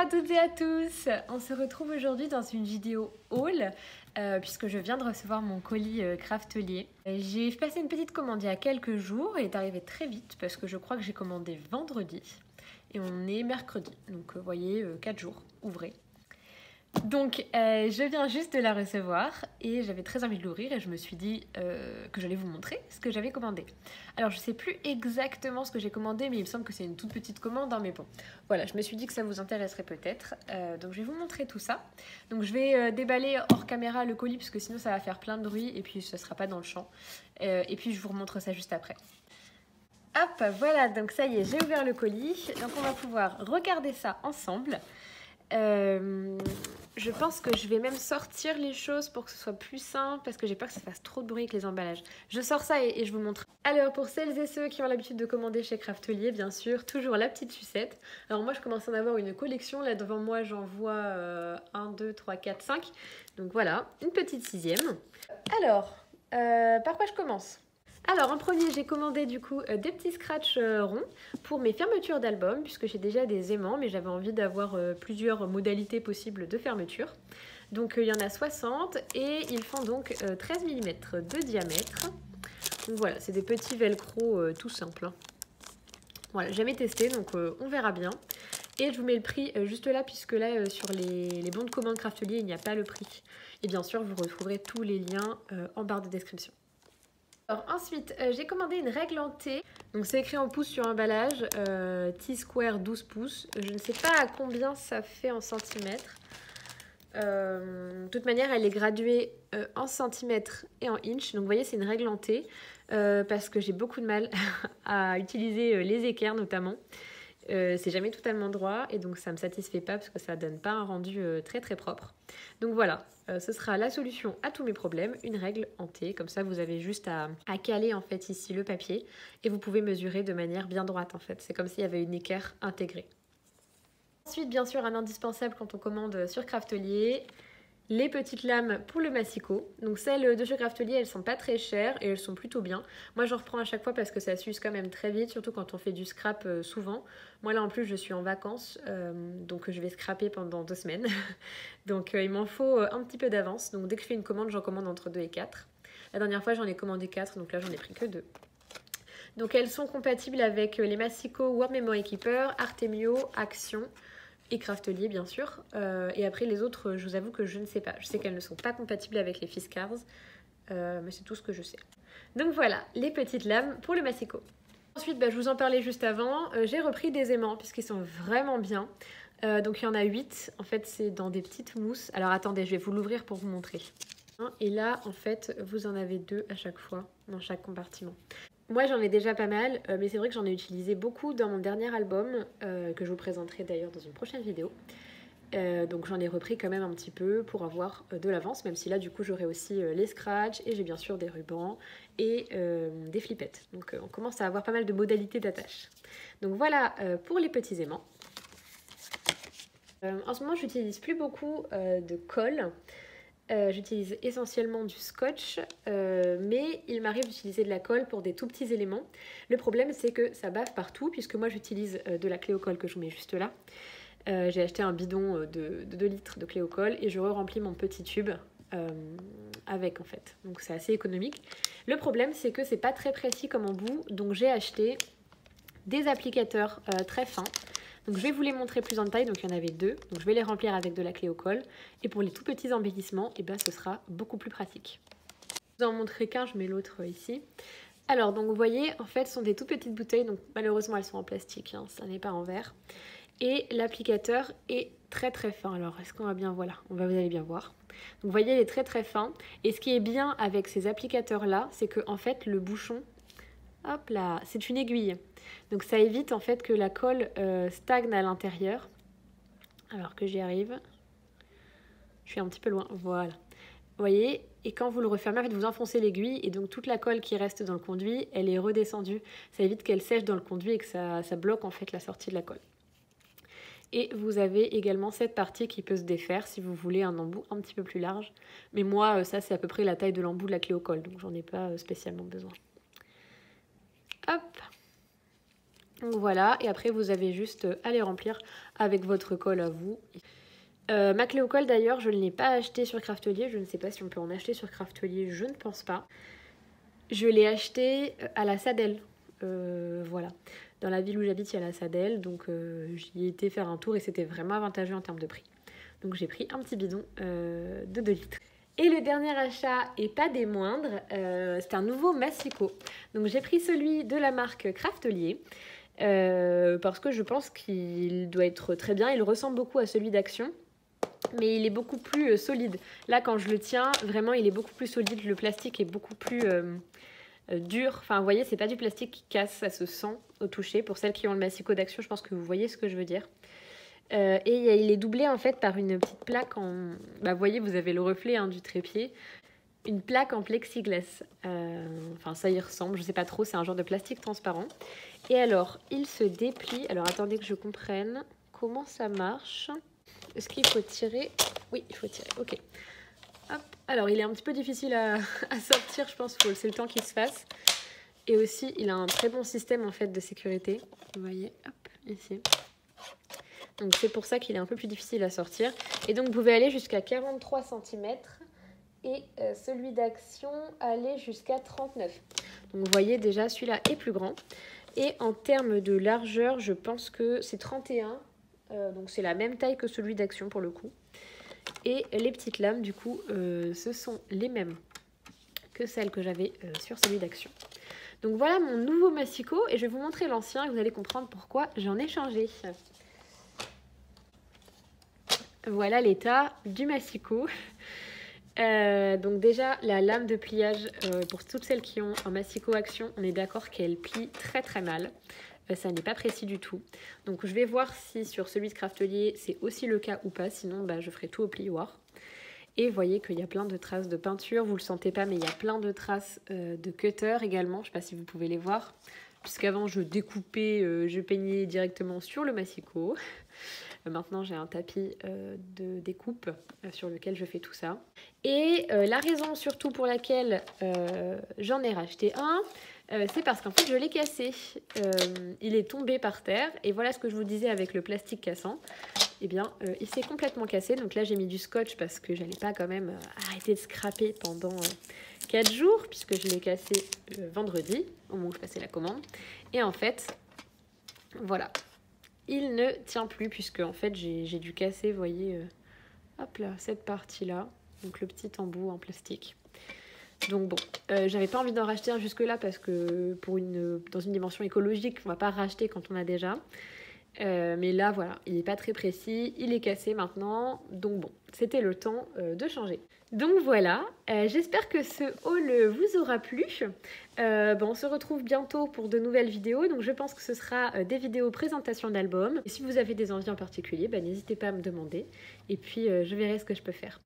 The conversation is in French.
à toutes et à tous. On se retrouve aujourd'hui dans une vidéo haul puisque je viens de recevoir mon colis Craftelier. J'ai passé une petite commande il y a quelques jours et est arrivé très vite parce que je crois que j'ai commandé vendredi et on est mercredi. Donc vous voyez 4 jours ouvrés. Donc je viens juste de la recevoir et j'avais très envie de l'ouvrir et je me suis dit que j'allais vous montrer ce que j'avais commandé. Alors je sais plus exactement ce que j'ai commandé mais il me semble que c'est une toute petite commande hein, mais bon voilà, je me suis dit que ça vous intéresserait peut-être donc je vais vous montrer tout ça. Donc je vais déballer hors caméra le colis parce que sinon ça va faire plein de bruit et puis ça sera pas dans le champ et puis je vous remontre ça juste après. Hop, voilà, donc ça y est, j'ai ouvert le colis, donc on va pouvoir regarder ça ensemble. Je pense que je vais même sortir les choses pour que ce soit plus simple parce que j'ai peur que ça fasse trop de bruit avec les emballages. Je sors ça et je vous montre. Alors pour celles et ceux qui ont l'habitude de commander chez Craftelier, bien sûr, toujours la petite sucette. Alors moi je commence à en avoir une collection, là devant moi j'en vois 1, 2, 3, 4, 5. Donc voilà, une petite sixième. Alors, par quoi je commence ? Alors en premier j'ai commandé du coup des petits scratchs ronds pour mes fermetures d'albums puisque j'ai déjà des aimants mais j'avais envie d'avoir plusieurs modalités possibles de fermeture. Donc il y en a 60 et ils font donc 13 mm de diamètre. Donc voilà, c'est des petits velcro tout simples. Voilà, jamais testé donc on verra bien. Et je vous mets le prix juste là puisque là sur les bons de commande Craftelier il n'y a pas le prix. Et bien sûr vous retrouverez tous les liens en barre de description. Alors ensuite, j'ai commandé une règle en T. Donc c'est écrit en pouces sur l'emballage, T-square 12 pouces. Je ne sais pas à combien ça fait en centimètres. De toute manière, elle est graduée en centimètres et en inch. Donc vous voyez, c'est une règle en T parce que j'ai beaucoup de mal à utiliser les équerres notamment. C'est jamais totalement droit et donc ça me satisfait pas parce que ça donne pas un rendu très très propre. Donc voilà, ce sera la solution à tous mes problèmes, une règle en T, comme ça vous avez juste à caler en fait ici le papier et vous pouvez mesurer de manière bien droite en fait, c'est comme s'il y avait une équerre intégrée. Ensuite bien sûr un indispensable quand on commande sur Craftelier, les petites lames pour le massicot. Donc celles de chez Craftelier, elles sont pas très chères et elles sont plutôt bien. Moi j'en reprends à chaque fois parce que ça s'use quand même très vite, surtout quand on fait du scrap souvent. Moi là en plus je suis en vacances, donc je vais scraper pendant 2 semaines. Donc il m'en faut un petit peu d'avance. Donc dès que je fais une commande, j'en commande entre 2 et 4. La dernière fois j'en ai commandé 4, donc là j'en ai pris que 2. Donc elles sont compatibles avec les massicots Word Memory Keeper, Artemio, Action et Craftelier bien sûr. Et après les autres, je vous avoue que je ne sais pas. Je sais qu'elles ne sont pas compatibles avec les Fiskars, mais c'est tout ce que je sais. Donc voilà, les petites lames pour le massicot. Ensuite, je vous en parlais juste avant, j'ai repris des aimants puisqu'ils sont vraiment bien. Donc il y en a 8, en fait c'est dans des petites mousses. Alors attendez, je vais vous l'ouvrir pour vous montrer. Et là, en fait, vous en avez 2 à chaque fois, dans chaque compartiment. Moi j'en ai déjà pas mal, mais c'est vrai que j'en ai utilisé beaucoup dans mon dernier album, que je vous présenterai d'ailleurs dans une prochaine vidéo. Donc j'en ai repris quand même un petit peu pour avoir de l'avance, même si là du coup j'aurai aussi les scratchs et j'ai bien sûr des rubans et des flippettes. Donc on commence à avoir pas mal de modalités d'attache. Donc voilà pour les petits aimants. En ce moment j'utilise plus beaucoup de colle. J'utilise essentiellement du scotch, mais il m'arrive d'utiliser de la colle pour des tout petits éléments. Le problème c'est que ça bave partout puisque moi j'utilise de la clé au colle que je vous mets juste là. J'ai acheté un bidon de 2 litres de clé au colle et je re-remplis mon petit tube avec en fait. Donc c'est assez économique. Le problème c'est que c'est pas très précis comme embout, donc j'ai acheté des applicateurs très fins. Donc je vais vous les montrer plus en détail, donc il y en avait 2. Donc je vais les remplir avec de la clé au colle. Et pour les tout petits embellissements, ce sera beaucoup plus pratique. Je vous en montrer qu'un, je mets l'autre ici. Alors donc vous voyez, en fait ce sont des toutes petites bouteilles, donc malheureusement elles sont en plastique, hein, ça n'est pas en verre. Et l'applicateur est très très fin. Alors est-ce qu'on va bien, voilà, vous allez bien voir. Donc vous voyez, il est très très fin. Et ce qui est bien avec ces applicateurs là, c'est que en fait le bouchon, hop là, c'est une aiguille. Donc ça évite en fait que la colle stagne à l'intérieur. Alors que j'y arrive. Je suis un petit peu loin, voilà. Vous voyez, et quand vous le refermez, en fait, vous enfoncez l'aiguille et donc toute la colle qui reste dans le conduit, elle est redescendue. Ça évite qu'elle sèche dans le conduit et que ça bloque en fait la sortie de la colle. Et vous avez également cette partie qui peut se défaire si vous voulez un embout un petit peu plus large. Mais moi, ça c'est à peu près la taille de l'embout de la clé au colle, donc j'en ai pas spécialement besoin. Hop. Donc voilà, et après vous avez juste à les remplir avec votre colle à vous. Ma clé au col d'ailleurs, je ne l'ai pas acheté sur Craftelier, je ne sais pas si on peut en acheter sur Craftelier, je ne pense pas. Je l'ai acheté à la Sadel, voilà. Dans la ville où j'habite, il y a la Sadel, donc j'y ai été faire un tour et c'était vraiment avantageux en termes de prix. Donc j'ai pris un petit bidon de 2 litres. Et le dernier achat, et pas des moindres, c'est un nouveau massicot. Donc j'ai pris celui de la marque Craftelier. Parce que je pense qu'il doit être très bien. Il ressemble beaucoup à celui d'Action, mais il est beaucoup plus solide. Là, quand je le tiens, vraiment, il est beaucoup plus solide. Le plastique est beaucoup plus dur. Enfin, vous voyez, c'est pas du plastique qui casse, ça se sent au toucher. Pour celles qui ont le massicot d'Action, je pense que vous voyez ce que je veux dire. Et il est doublé en fait par une petite plaque en... Bah, vous voyez, vous avez le reflet du trépied. Une plaque en plexiglas. Enfin, ça y ressemble, je sais pas trop, c'est un genre de plastique transparent. Et alors, il se déplie. Alors, attendez que je comprenne comment ça marche. Est-ce qu'il faut tirer? Oui, il faut tirer, ok. Hop. Alors, il est un petit peu difficile à sortir, je pense, c'est le temps qu'il se fasse. Et aussi, il a un très bon système en fait de sécurité. Vous voyez, hop, ici. Donc, c'est pour ça qu'il est un peu plus difficile à sortir. Et donc, vous pouvez aller jusqu'à 43 cm. Et celui d'Action allait jusqu'à 39. Donc vous voyez déjà celui-là est plus grand. Et en termes de largeur, je pense que c'est 31. Donc c'est la même taille que celui d'Action pour le coup. Et les petites lames du coup ce sont les mêmes que celles que j'avais sur celui d'Action. Donc voilà mon nouveau massicot et je vais vous montrer l'ancien et vous allez comprendre pourquoi j'en ai changé. Voilà l'état du massicot. Donc déjà la lame de pliage pour toutes celles qui ont un massicot Action, on est d'accord qu'elle plie très très mal, ça n'est pas précis du tout. Donc je vais voir si sur celui de Craftelier c'est aussi le cas ou pas, sinon bah, je ferai tout au plioir. Et vous voyez qu'il y a plein de traces de peinture, vous le sentez pas mais il y a plein de traces de cutter également, je sais pas si vous pouvez les voir, puisqu'avant je découpais, je peignais directement sur le massicot. Maintenant, j'ai un tapis de découpe sur lequel je fais tout ça. Et la raison surtout pour laquelle j'en ai racheté un, c'est parce qu'en fait, je l'ai cassé. Il est tombé par terre. Et voilà ce que je vous disais avec le plastique cassant. Eh bien, il s'est complètement cassé. Donc là, j'ai mis du scotch parce que j'allais pas quand même arrêter de scraper pendant 4 jours, puisque je l'ai cassé vendredi, au moment où je passais la commande. Et en fait, voilà. Il ne tient plus puisque en fait j'ai dû casser, vous voyez, hop là, cette partie-là, donc le petit embout en plastique. Donc bon, j'avais pas envie d'en racheter un jusque là parce que dans une dimension écologique, on va pas racheter quand on a déjà. Mais là voilà, il n'est pas très précis, il est cassé maintenant, donc bon, c'était le temps de changer. Donc voilà, j'espère que ce haul vous aura plu. On se retrouve bientôt pour de nouvelles vidéos, donc je pense que ce sera des vidéos présentation d'albums. Et si vous avez des envies en particulier, n'hésitez pas à me demander, et puis je verrai ce que je peux faire.